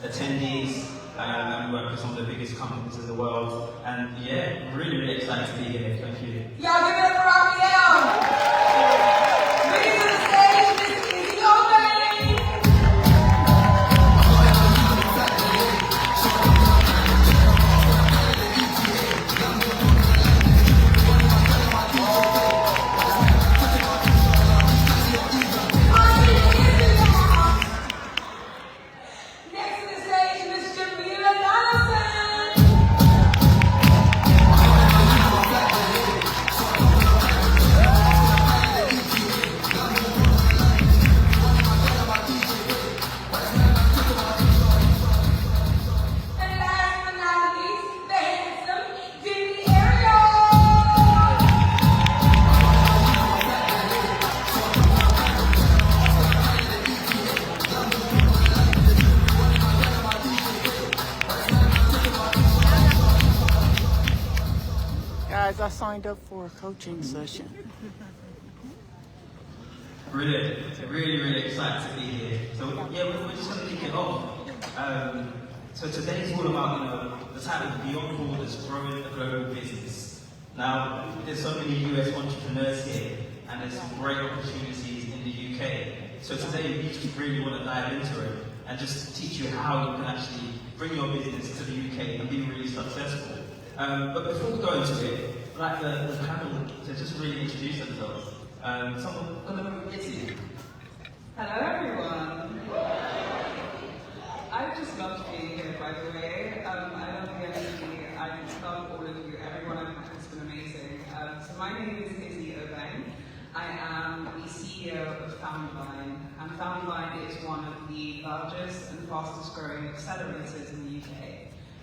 attendees, and we work with some of the biggest companies in the world. And yeah, really, really excited to be here. Thank you. Y'all give it up for Raphael. Bring it to the stage, Miss Izzy Obey. Next to the stage, Miss Jamila Donaldson. And last but not least, the handsome Jimmy Ariel. Guys, I signed up for a coaching session. Brilliant. Really, really excited to be here. So yeah, we're just going to kick it off. So today's all about, the title Beyond Borders, Growing a Global Business. Now, there's so many US entrepreneurs here, and there's some great opportunities in the UK. So today we just really want to dive into it and just teach you how you can actually bring your business to the UK and be really successful. But before we go into it, I'd like the panel to just really introduce themselves. Someone gonna go with Izzy. Hello everyone! I just loved being here, by the way. I love the energy. I love all of you. Everyone I've met has been amazing. So my name is Izzy Obeng. I am the CEO of Foundline. And Foundline is one of the largest and fastest growing accelerators in the UK.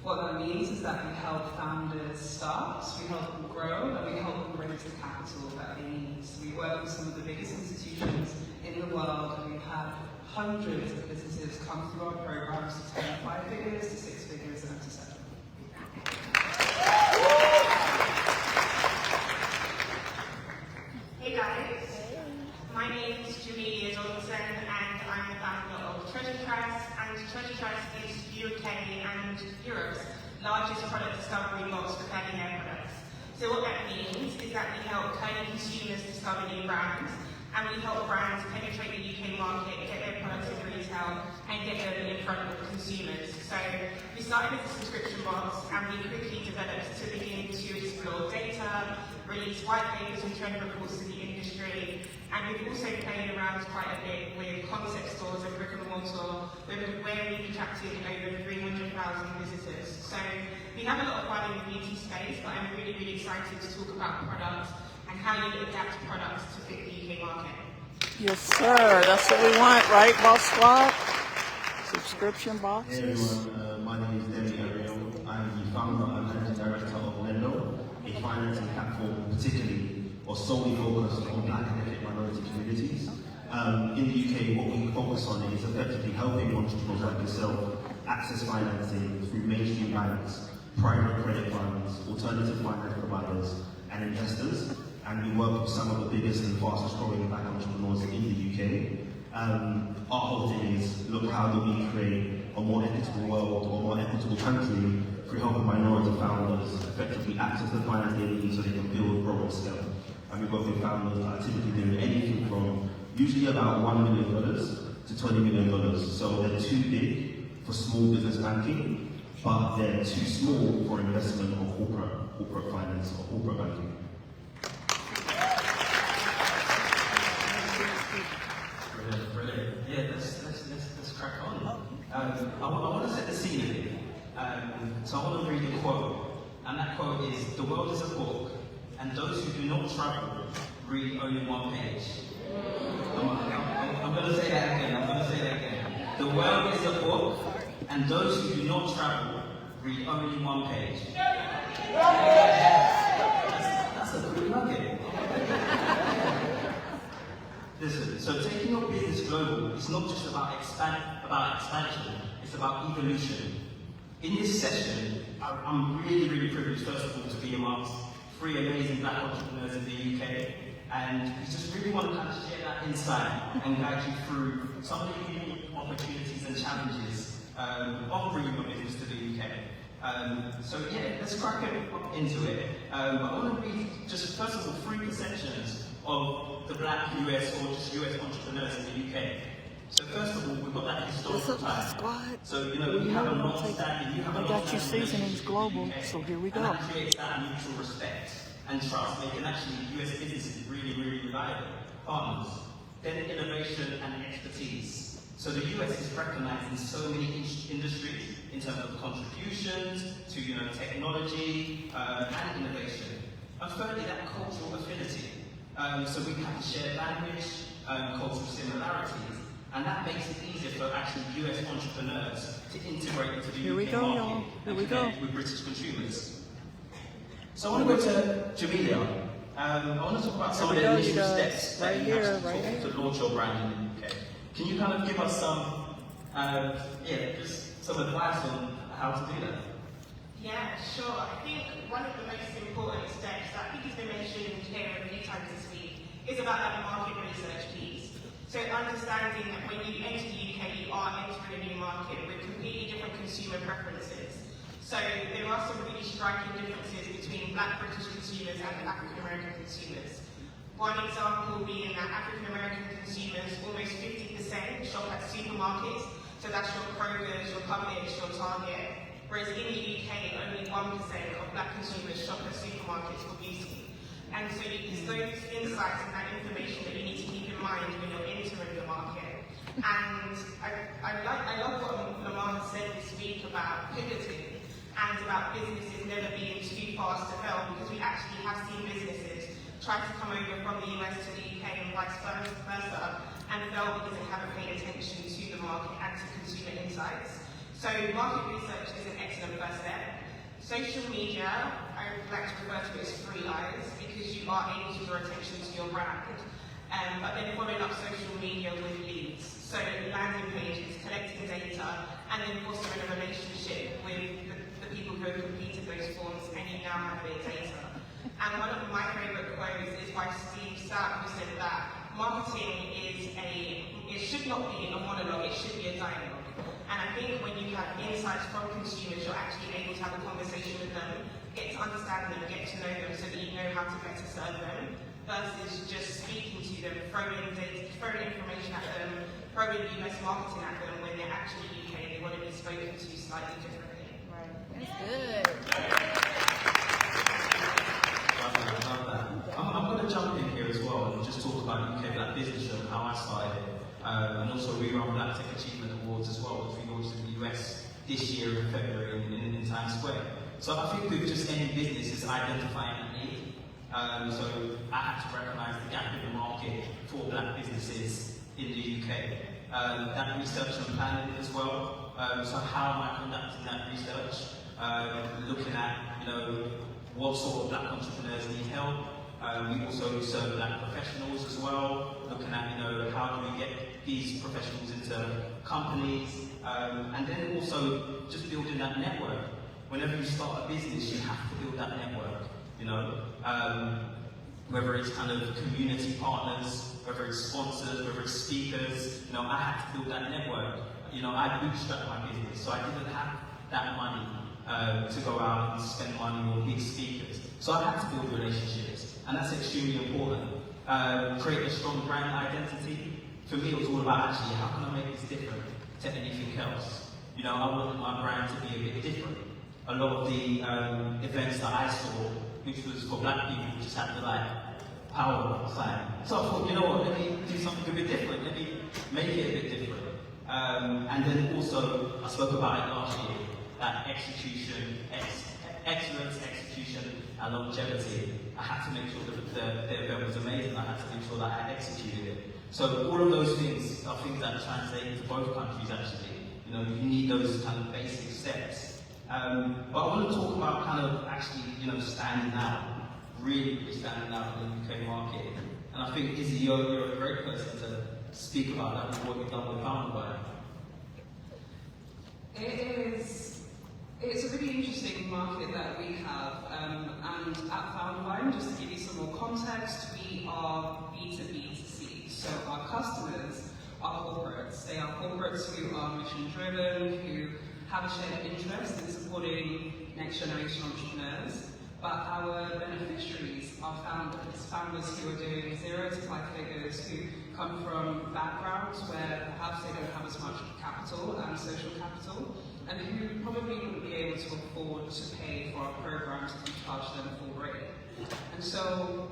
What that means is that we help founders start, we help them grow, and we help them raise the capital that they need. So we work with some of the biggest institutions in the world, and we've had hundreds of businesses come through our programs to turn 5 figures to 6 figures and up to 7. Hey guys, my name is Julia Johnson and I'm the founder of Treasure Trust, and Treasure Trust is UK and Europe's largest product discovery box for clothing and products. So what that means is that we help clothing consumers discover new brands, and we help brands penetrate the UK market, get their products in retail, and get them in front of consumers. So we started as a subscription box, and we quickly developed to begin to explore data, release white papers and trend reports to the industry, and we've also played around quite a bit with concept stores and brick and mortar, where we've attracted over 300,000 visitors. So we have a lot of fun in the beauty space, but I'm really, really excited to talk about products and how you adapt products to fit the UK market. Yes, sir. That's what we want, right, Boss Squad? Subscription Hey boxes. everyone, my name is Demi Ariel. I'm the founder and managing director of Lendo, a financing platform particularly or solely focused on black and ethnic minority communities. In the UK, what we focus on is effectively helping entrepreneurs like yourself access financing through mainstream banks, private credit funds, alternative finance providers, and investors. And we work with some of the biggest and fastest growing black entrepreneurs in the UK. Our whole thing is, look, how do we create a more equitable world or a more equitable country through helping minority founders effectively access the finance they need so they can build, grow, and scale. And we work with founders that are typically doing anything from usually about $1 million to $20 million. So they're too big for small business banking, but they're too small for investment or corporate finance or corporate banking. Brilliant. Yeah, let's crack on. I want to set the scene a bit. So I want to read a quote, and that quote is, "The world is a book, and those who do not travel read only one page." I'm going to say that again. The world is a book, and those who do not travel read only one page. That's a good nugget. Listen, so taking your business global is not just about expansion, it's about evolution. In this session, I'm really, really privileged, first of all, to be amongst 3 amazing black entrepreneurs in the UK, and we just really want to kind of share that insight and guide you through some of the unique opportunities and challenges of bringing my business to the UK. So yeah, let's crack into it. I want to read just first of all 3 perceptions of the black US or just US entrepreneurs in the UK. So first of all, we've got that historical tie. Squad. So we have a long-standing, I got you seasonings global, so here we go. And that creates that mutual respect and trust, making actually US businesses really, really reliable partners. Then innovation and expertise. So the US is recognized in so many industries in terms of contributions to technology and innovation. And thirdly, that cultural affinity. So we have shared language, cultural similarities, and that makes it easier for actually US entrepreneurs to integrate into the Here we UK go, market y'all. Here and we go. connect with British consumers. So I want to go to Jamelia. I want to talk about some of the Here we go, initial you guys. steps Right that you here, have right to here. take to launch your brand in the UK. Can you kind of give us some, just some advice on how to do that? Yeah, sure. I think one of the most important steps that I think has been mentioned here a few times this week is about that market research piece. So understanding that when you enter the UK, you are entering a new market with completely different consumer preferences. So there are some really striking differences between Black British consumers and African American consumers. One example being that African American consumers, almost 50% shop at supermarkets, so that's your Kroger's, your Publix, your Target, whereas in the UK, only 1% of Black consumers shop at supermarkets for beauty. And so it's those insights and that information that you need to keep in mind when you're entering the market. And I love what Lamar has said this week about pivoting and about businesses never being too fast to fail, because we actually have seen businesses try to come over from the US to the UK and vice versa, and fail because they haven't paid attention to the market and to consumer insights. So market research is an excellent first step. Social media, I would like to refer to it as 3 eyes, because you are able to draw attention to your brand. But then following up social media with leads. So landing pages, collecting data, and then fostering a relationship with the people who have completed those forms, and you now have their data. And one of my favourite quotes is by Steve Stark, who said that marketing it should not be a monologue, it should be a dialogue. And I think when you have insights from consumers, you're actually able to have a conversation with them, get to understand them, get to know them so that you know how to better serve them, versus just speaking to them, throwing data, throwing information at them, throwing US marketing at them when they're actually UK, they want to be spoken to slightly differently. That's good. I'm going to jump in here as well and just talk about UK Black Business Show and how I started it, and also we run Black Tech Achievement Awards as well, which we launched in the US this year in February in Times Square. So I think with just any business is identifying a need. So I had to recognise the gap in the market for Black businesses in the UK. That research and planning as well. So how am I conducting that research? Looking at what sort of Black entrepreneurs need help. We also serve Black professionals as well, looking at how do we get these professionals into companies, and then also just building that network. Whenever you start a business, you have to build that network. Whether it's kind of community partners, whether it's sponsors, whether it's speakers, I had to build that network. I bootstrapped my business, so I didn't have that money to go out and spend money on big speakers. So I had to build relationships, and that's extremely important. Create a strong brand identity. For me, it was all about actually, how can I make this different to anything else? I wanted my brand to be a bit different. A lot of the events that I saw, which was for Black people, just had the power sign. So I thought, let me do something a bit different. Let me make it a bit different. And then also, I spoke about it last year, that execution, excellence, execution, and longevity. I had to make sure that the event was amazing. I had to make sure that I executed it. So all of those things are things that translate into both countries actually. You need those kind of basic steps. But I want to talk about kind of actually, standing out, really standing out in the UK market. And I think, Izzy, you're a great person to speak about that with what you've done with Foundwine. It's a really interesting market that we have, and at Foundwine, just to give you some more context, we are B2B2C. So our customers are corporates. They are corporates who are mission driven, who have a shared interest in supporting next generation entrepreneurs, but our beneficiaries are founders who are doing 0 to 5 figures, who come from backgrounds where perhaps they don't have as much capital and social capital, and who probably wouldn't be able to afford to pay for our programs to charge them full rate. And so,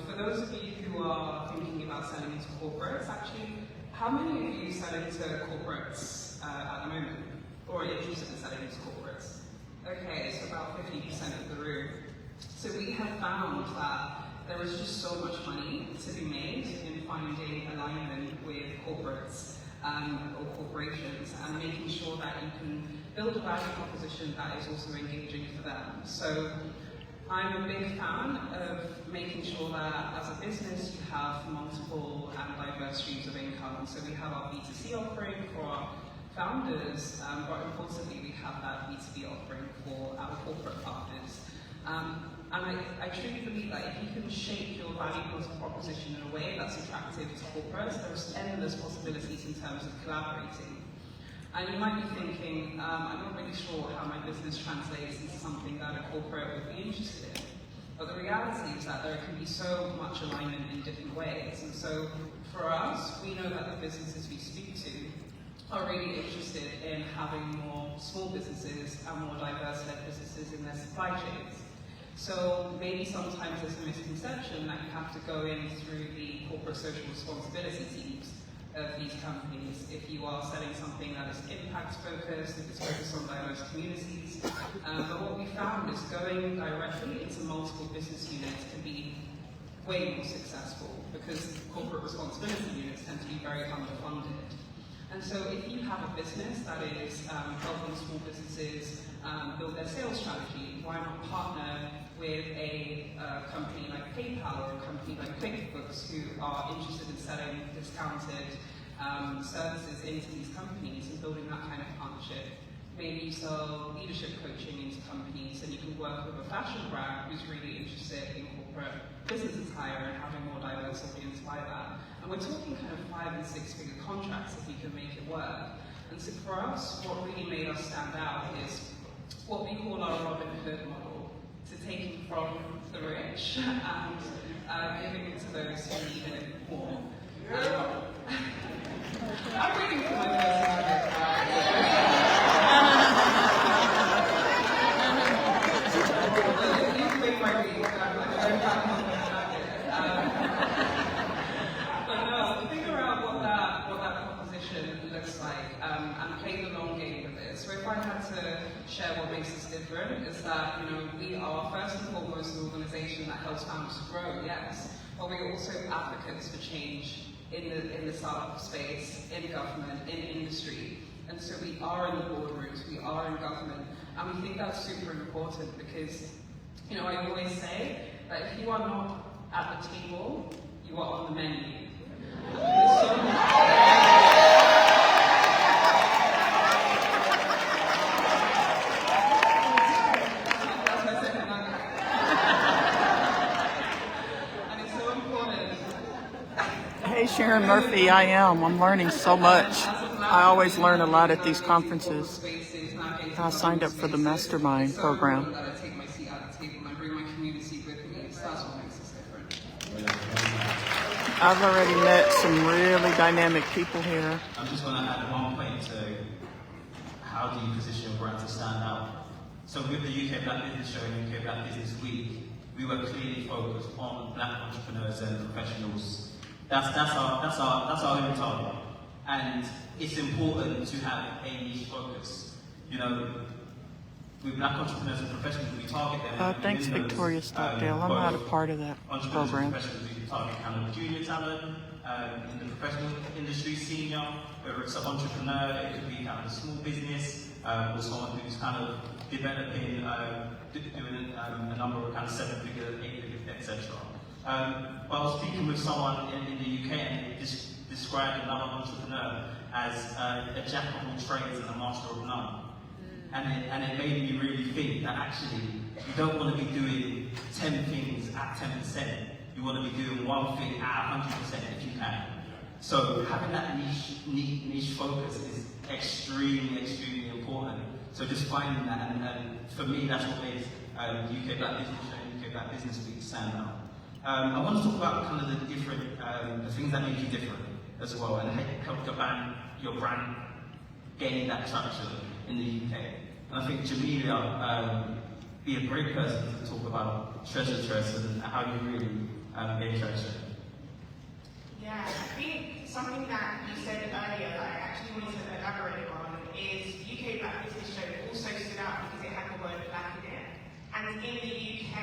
for those of you who are thinking about selling into corporates, actually, how many of you sell into corporates at the moment? Or are interested in selling into corporates? Okay, so about 50% of the room. So we have found that there is just so much money to be made in finding alignment with corporates or corporations and making sure that you can build a value proposition that is also engaging for them. So I'm a big fan of making sure that as a business you have multiple and diverse streams of income. So we have our B2C offering for our founders, but importantly we have that B2B offering for our corporate partners. And I truly believe that if you can shape your value proposition in a way that's attractive to corporates, there's endless possibilities in terms of collaborating. And you might be thinking, I'm not really sure how my business translates into something that a corporate would be interested in. But the reality is that there can be so much alignment in different ways. And so for us, we know that the businesses we speak to are really interested in having more small businesses and more diverse-led businesses in their supply chains. So maybe sometimes there's a misconception that you have to go in through the corporate social responsibility teams of these companies if you are selling something that is impact focused, if it's focused on diverse communities. But what we found is going directly into multiple business units can be way more successful because corporate responsibility units tend to be very underfunded. And so if you have a business that is helping small businesses build their sales strategy, why not partner with a company like PayPal or a company like QuickBooks who are interested in selling discounted services into these companies and building that kind of partnership? Maybe you sell leadership coaching into companies and you can work with a fashion brand who's really interested in corporate business attire and having more diverse audience by that. And we're talking kind of 5- and 6-figure contracts if we can make it work. And so for us, what really made us stand out is what we call our Robin Hood model, to taking from the rich and giving it to those who need it more. I'm waiting for my first But no, figure out what that proposition looks like and play the long game with it. So if I had to share what makes us different, is that we are first and foremost an organisation that helps founders to grow, yes, but we're also advocates for change in the startup space, in government, in industry. And so we are in the boardrooms, we are in government, and we think that's super important because, I always say that if you are not at the table, you are on the menu. That's my second nugget. And it's so important. Hey, Sharon Murphy, I am. I'm learning so much. I always learn a lot at these conferences. I signed up for the Mastermind program. I've already met some really dynamic people here. I'm just going to add one point to how do you position your brand to stand out. So with the UK Black Business Show and UK Black Business Week, we were clearly focused on black entrepreneurs and professionals. That's our own target. And it's important to have a niche focus. With black entrepreneurs and professionals, we target them. Thanks, Victoria Stockdale. I'm not a part of that program. We target kind of junior talent in the professional industry, senior, whether it's an entrepreneur, it could be kind of a small business, or someone who's kind of developing, doing a number of kind of 7-figure, 8-figure, etc. I was speaking with someone in the UK and they described another entrepreneur as a jack of all trades and a master of none. And it made me really think that actually you don't want to be doing 10 things at 10%. You want to be doing one thing at 100% if you can. So having that niche focus is extremely, extremely important. So just finding that, and for me, that's what made UK Black Business Show, UK Black Business Week stand out. I want to talk about kind of the different, the things that make you different as well, and help your brand gain that traction in the UK. And I think Jamelia be a great person to talk about Treasure Trust and how you really gain traction. Yeah, I think something that you said earlier that I actually wanted to elaborate on is UK Black Business Show also stood out because it had the word black in it. And in the UK,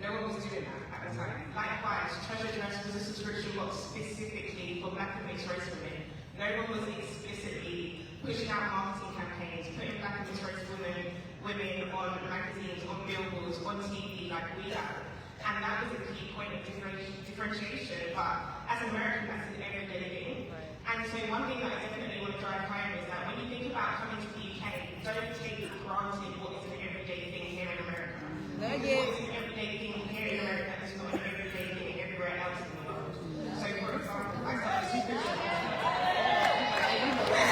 no one was doing that at the time. Likewise, Treasure Trust was a subscription box specifically for black and mixed race women. No one was explicitly pushing out marketing campaigns, putting black and mixed race women on magazines, on billboards, on TV like we have. And that was a key point of differentiation, but as an American, that's an everyday thing. And so one thing that I definitely want to drive home is that when you think about coming to the UK, don't take for granted what is an everyday thing here in America. What is an everyday thing here in America is not an everyday thing everywhere else in the world. So for example, I started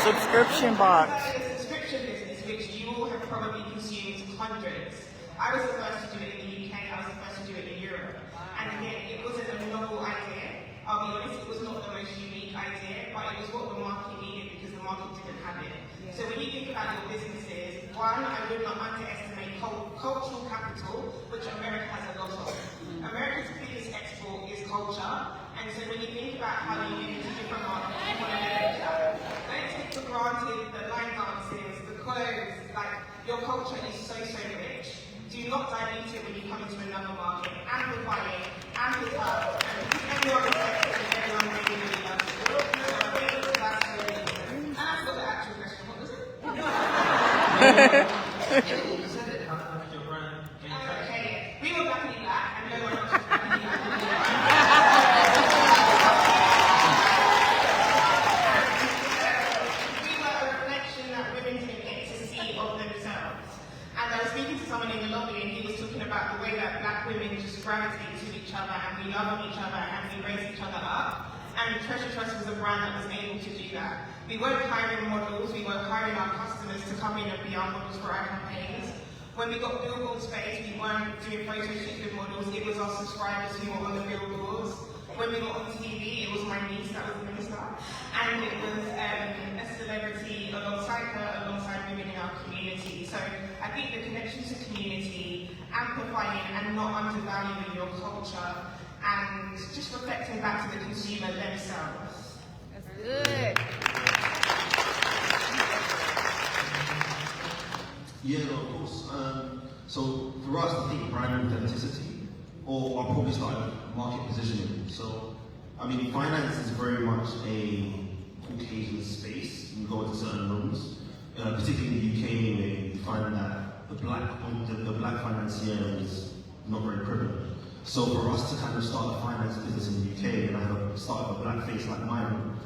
Subscription box. a subscription business, which you all have probably consumed hundreds. I was the first to do it in the UK, I was the first to do it in Europe. And again, it wasn't a novel idea. I'll be honest, it was not the most unique idea, but it was what the market needed because the market didn't have it. So when you think about your businesses, one, I would not underestimate cultural capital, which America has a lot of. America's biggest export is culture, and so when you think about how you move into different markets, you want to leverage that. Don't take for granted the line dances, the clothes, like your culture is so rich. Do not dilute it when you come into another market. Amplify it, amplify, and everyone respects it and everyone really loves it. So I think that's really important. And I forgot the actual question, what was it? You said it, how did your brand gain traction? Okay, we were blackly black and no one else was blackly black. We were a reflection that women didn't get to see of themselves. And I was speaking to someone in the lobby and he was talking about the way that black women just gravitate to each other and we love each other and we raise each other up. And Treasure Trust was a brand that was able to do that. We weren't hiring models, we weren't hiring our customers to come in and be our models for our campaigns. When we got billboard space, we weren't doing photo shoots with models, it was our subscribers who were on the billboards. When we got on TV, it was my niece that was the minister. And it was a celebrity alongside her, alongside women in our community. So I think the connection to community, amplifying and not undervaluing your culture, and just reflecting back to the consumer themselves. That's good. Yeah, no, of course. So for us, I think brand authenticity, or I'll probably start with market positioning. So, I mean, finance is very much a Caucasian space. You go into certain rooms, particularly in the UK, where you find that the black financier is not very prevalent. So for us to kind of start a finance business in the UK and have a start of a black face like mine,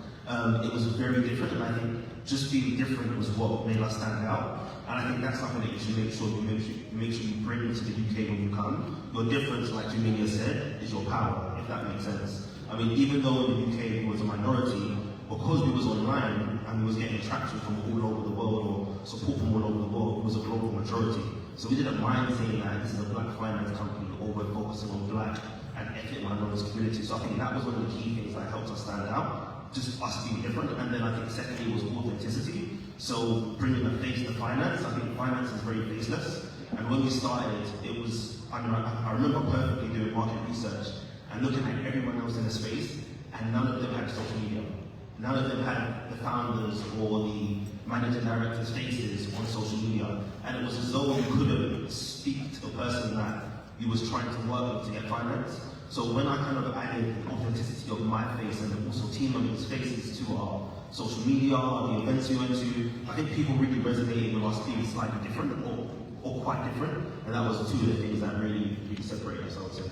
it was very different, and I think just being different was what made us stand out. And I think that's something that you should make sure you bring into the UK when you come. Your difference, like Jamelia said, is your power, if that makes sense. I mean, even though in the UK we was a minority, because we was online and we was getting traction from all over the world or support from all over the world, it was a global majority. So we didn't mind saying that this is a black finance company, or we're focusing on black and ethnic minority communities. So I think that was one of the key things that helped us stand out, just us being different. And then I think secondly was authenticity. So bringing a face to finance, I think finance is very faceless. And when we started, it was, I remember perfectly doing market research and looking at everyone else in the space, and none of them had social media. None of them had the founders or the managing directors' faces on social media. And it was as though you couldn't speak to the person that you was trying to work with to get finance. So when I kind of added authenticity of my face and also team members' faces to our social media, the events we went to, I think people really resonated with us being slightly different or quite different. And that was two of the things that really separated us, I would say.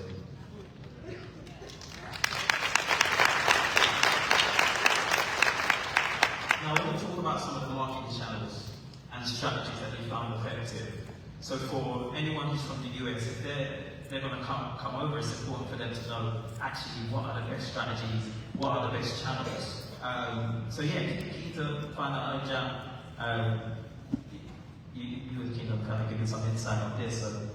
Now, I want to talk about some of the marketing channels and strategies that we found effective. So for anyone who's from the US, if they're going to come over, it's important for them to know actually what are the best strategies, what are the best channels. So yeah, key to find out, Jam, you kind of giving some insight on this. So.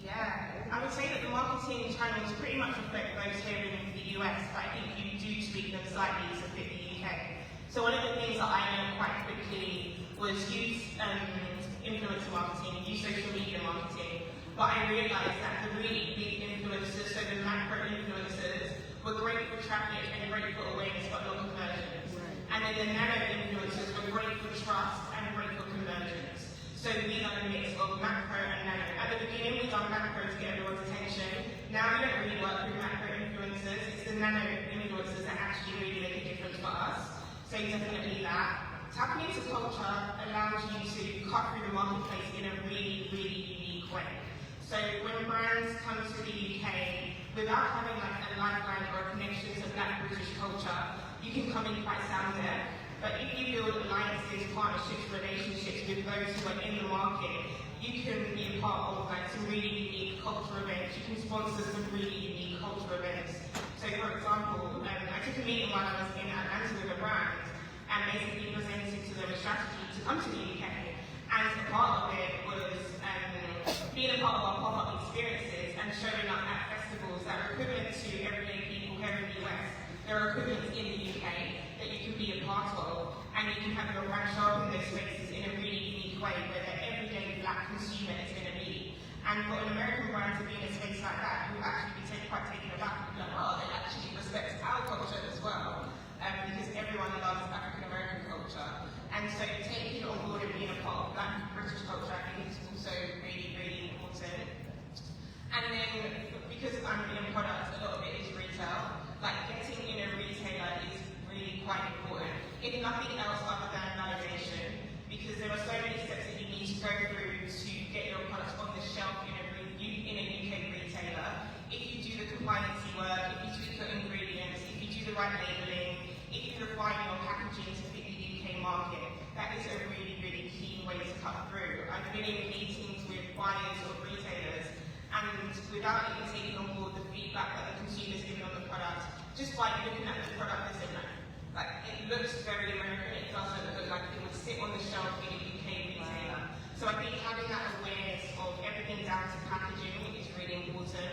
Yeah, I would say that the marketing channels pretty much reflect those here in the US, but I think you do tweak them slightly to fit the UK. So one of the things that I learned quite quickly was use influencer marketing, use social media marketing, but I realized that the really big influencers, so the macro influencers, were great for traffic and great for awareness, but not conversions. And then the nano influencers were great for trust and great for conversions. So we done a mix of macro and nano. At the beginning, we done macro to get everyone's attention. Now we don't really work with macro influencers. It's the nano influencers that actually really make a difference for us. So definitely that. Tapping into culture allows you to cut through the marketplace in a really, really unique way. So when brands come to the UK, without having like a lifeline or a connection to Black British culture, you can come in quite sound there. But if you build alliances, partnerships, relationships with those who are in the market, you can be a part of like some really unique cultural events. You can sponsor some really unique cultural events. So for example, I took a meeting while I was in Atlanta with a brand and basically presented to them a strategy to come to the UK. And a part of it was being a part of our pop-up experiences and showing up at festivals that are equivalent to everyday people here in the US. There are equivalents in the UK that you can be a part of, and you can have your brand show up in those spaces in a really unique way where the everyday Black consumer is going to be. And for an American brand to be in a space like that, you'll actually be quite taken aback and be like, oh, they actually respect our culture as well, because everyone loves African American culture. And so taking on board and being a part of Black British culture, I think is also really, really important. And then, because I'm in product, a lot of it is retail. Like getting in a retailer is really quite important. If nothing else other than validation, because there are so many steps that you need to go through to get your products on the shelf in a UK retailer. If you do the compliancy work, if you tweak your ingredients, if you do the right labeling, if you refine your packaging to fit the UK market, that is a really, really key way to cut through. I've been in meetings with buyers or retailers, and without even taking on board the feedback that the consumer's giving on the product, just by looking at the product, like it looks very American, it doesn't look like it would sit on the shelf in a UK retailer. So I think having that awareness of everything down to packaging is really important,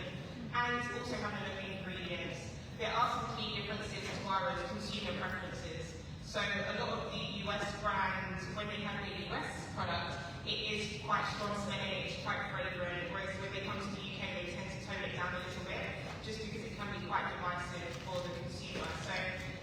and also having a look at ingredients. There are some key differences as far as consumer preferences. So a lot of the US brands, when they have the US product, it is quite strong smelling, it's quite fragrant, whereas when they come to the UK, they tend to tone it down a little bit, just because it can be quite divisive for the consumer. So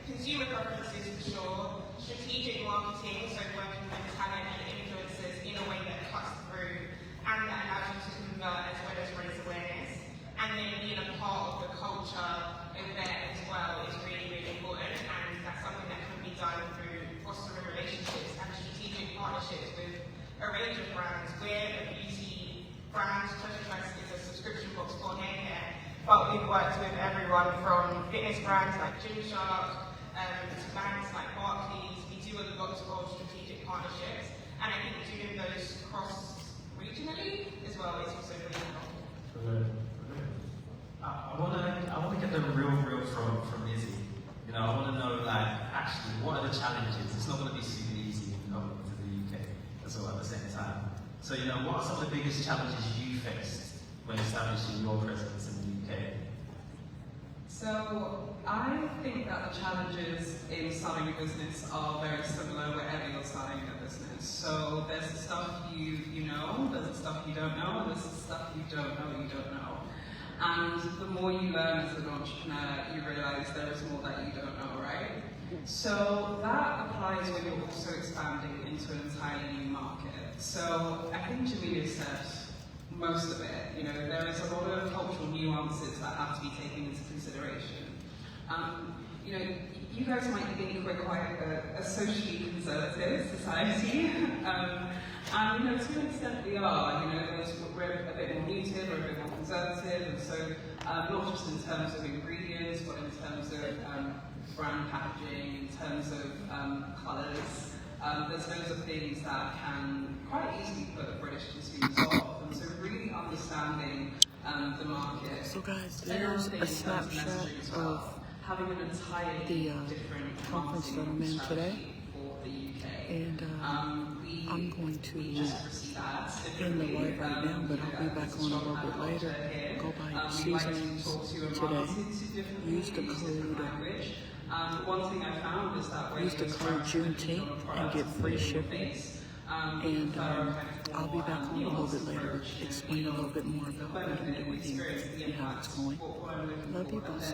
consumer preferences for sure, strategic marketing, so working with talent and influencers in a way that cuts through and that allows you to convert as well as raise awareness. And then being a part of the culture event as well is really, really important, and that's something that can be done through fostering relationships and strategic partnerships with a range of brands. We're a beauty brand, Treasure Trust is a subscription box for hair care, but we've worked with everyone from fitness brands like Gymshark to banks like Barclays. We do a lot of strategic partnerships, and I think doing those cross-regionally as well is also really helpful. I want to get the real from Izzy. You know, I want to know, like, actually, what are the challenges? It's not going to be super easy coming to the UK as well at the same time. So, you know, what are some of the biggest challenges you faced when establishing your presence in the UK? So I think that the challenges in starting a business are very similar wherever you're starting a business. So there's the stuff you know, there's the stuff you don't know, and there's the stuff you don't know. And the more you learn as an entrepreneur, you realize there is more that you don't know, right? So that applies when you're also expanding into an entirely new market. So I think Jamelia said most of it. You know, there is a lot of cultural nuances that have to be taken into consideration. You know, you guys might think we're quite a socially conservative society. And, you know, to an extent we are. You know, we're a bit more muted, we're a bit more conservative, and so not just in terms of ingredients, but in terms of brand packaging, in terms of colours. There's loads of things that can quite easily put British consumers off, and so really understanding the market. So guys, there's a snapshot of having an entirely the different conference that I'm in today. the UK. And I'm going to Just receive ads. If end the you're live right now, but I'll be back on a little bit later. Go buy your seasonings today. Use the code. One thing I found is that Use the code Juneteenth and get free shipping. And I'll be back on a little bit later to explain a little bit more about what I'm doing here and how it's going. Love you, boss.